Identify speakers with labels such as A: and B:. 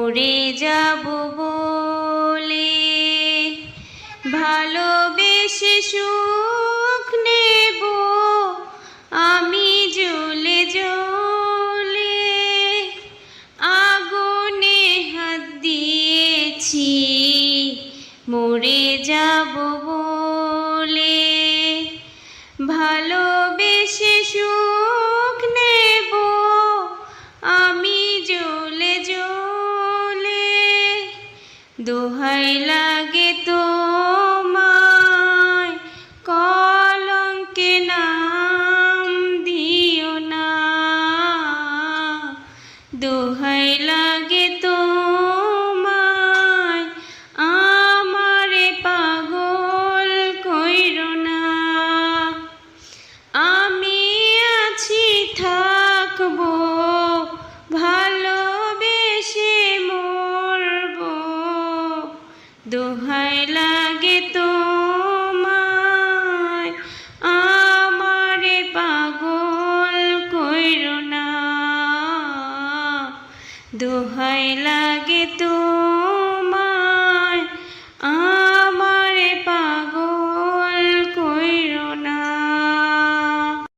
A: মরে যাব বলে, ভালোবেসে সুখ নেব আমি জ্বলে জ্বলে। আগুনে হাত দিয়েছি মরে যাব বলে, ভালোবেসে সুখ নেব আমি জ্বলে জ্বলে। দোহাই লাগে তোমায় কলঙ্কে নাম দিও না, দোহাই লাগে তোমায় আমারে পাগল কইরো না। আমি আছি থাকবো ভালোবেসে মরবো, দোহাই লাগে তোমায় আমারে পাগল কইরো না।